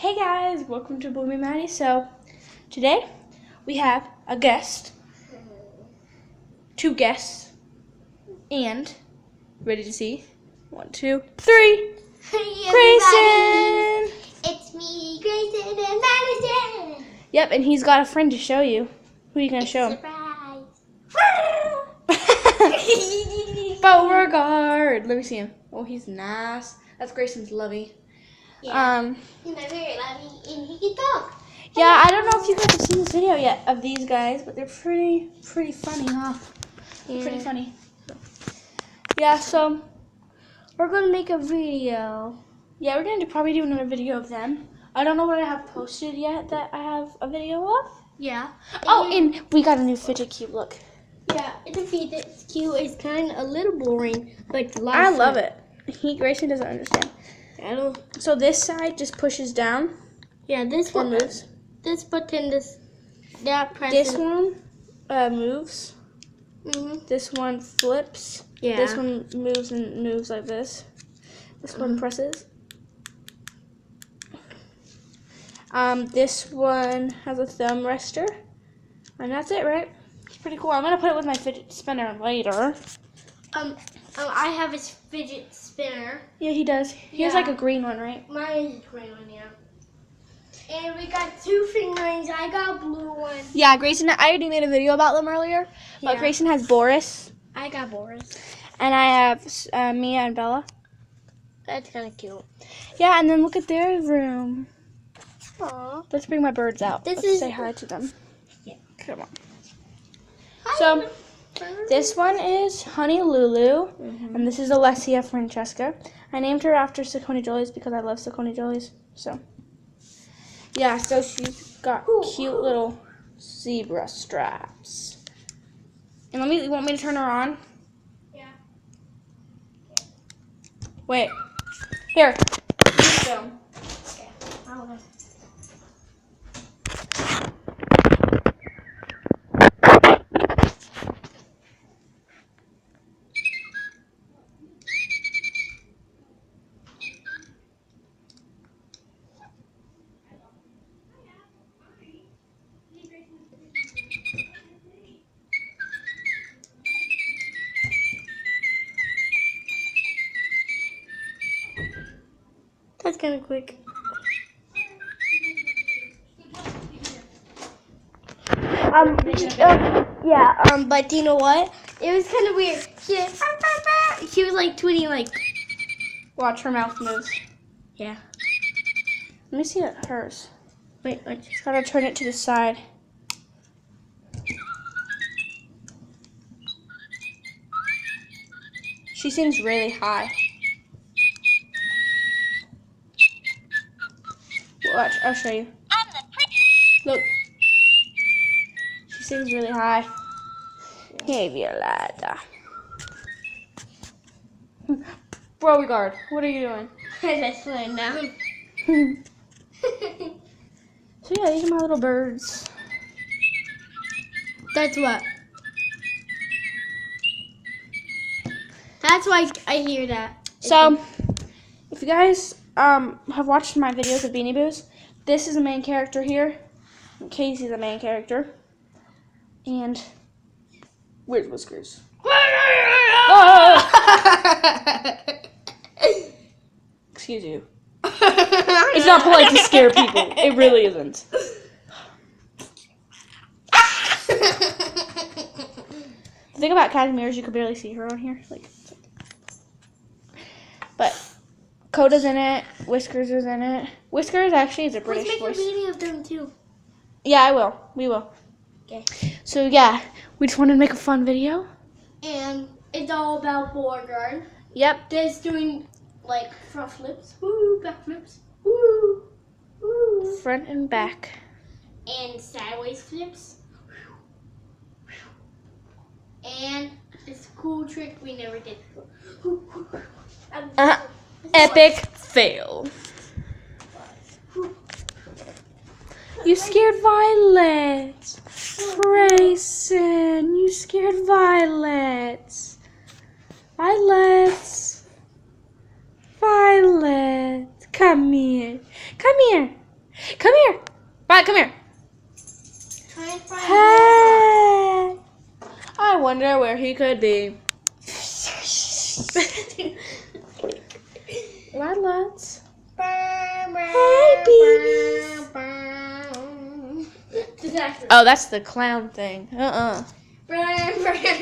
Hey guys, welcome to Bloomy Maddie. So today we have a guest, two guests, and ready to see 1, 2, 3. Hey, Grayson. it's me, Grayson and Madison. Yep, and he's got a friend to show you. Who are you gonna show him? Surprise! Beauregard. Let me see him. Oh, he's nice. That's Grayson's lovey. Yeah. He's my very lovely, and he can talk. Yeah, I don't know if you guys have seen this video yet of these guys, but they're pretty funny, huh? Yeah. Pretty funny. Yeah, so we're gonna make a video. Yeah, we're gonna probably do another video of them. I don't know what I have posted yet that I have a video of. Yeah. Oh, and we got a new fidget cube. Look. Yeah, it's a fidget cube. It's kind of a little boring, but a lot I of love fun. it. Grayson doesn't understand. I don't. So this side just pushes down. Yeah, this Or one moves. This button, that presses. This one moves. Mhm. This one flips. Yeah. This one moves and moves like this. This one presses. This one has a thumb rester. And that's it, right? It's pretty cool. I'm going to put it with my fidget spinner later. I have a fidget spinner. Yeah, he does. He has Yeah. like a green one, right? Mine is a green one, yeah. And we got 2 fingerings. I got a blue one. Yeah, Grayson, I already made a video about them earlier. But Yeah. Grayson has Boris. I got Boris. And I have Mia and Bella. That's kind of cute. Yeah, and then look at their room. Aww. Let's bring my birds out. This Let's is- say hi to them. Yeah. Come on. Hi, So, this one is Honey Lulu, and this is Alessia Francesca. I named her after Saucony Jollies because I love Saucony Jollies. So, yeah, so she's got cute little zebra straps. And you want me to turn her on? Yeah. Wait. Here. Film. Okay. Hold on. That's kind of quick. But do you know what? It was kind of weird. She was like tweeting like, Watch, her mouth moves. yeah. Let me see hers. Wait. Just gotta turn it to the side. She seems really high. Watch, I'll show you. Look. She seems really high. Hey, Violetta. Beauregard, what are you doing? That's fine now. So yeah, these are my little birds. That's what. That's why I hear that. So, if you guys have watched my videos of Beanie Boos, this is the main character here. Casey's the main character. And where's Whiskers? Excuse you. It's not polite to scare people. It really isn't. The thing about Casimir is you could barely see her on here. But Coda's in it. Whiskers is in it. Whiskers actually is a British Let's make voice. a video of them too. Yeah, I will. We will. Okay. So yeah, we just wanted to make a fun video. And it's all about Beauregard. Yep. There's doing like front flips, woo, back flips, woo, woo, Front and back. and sideways flips. And it's a cool trick we never did before. Epic fail. You scared Violet. Grayson, you scared Violet. Violet. Violet. Come here. Come here. Come here. Bye, come here. Try and find Hey. I wonder where he could be. Let's. Hey, babies. Oh, that's the clown thing.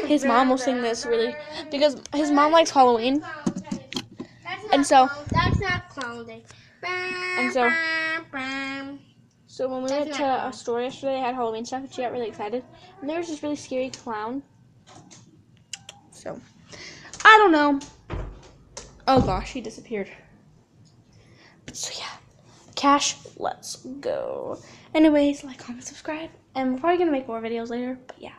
His mom will sing this really because his mom likes Halloween. And so that's not clown day. And so when we went to a store yesterday, they had Halloween stuff, and she got really excited. And there was this really scary clown. So I don't know. Oh gosh, he disappeared. So yeah, Cash, let's go. Anyways, like, comment, subscribe, and we're probably gonna make more videos later. But yeah.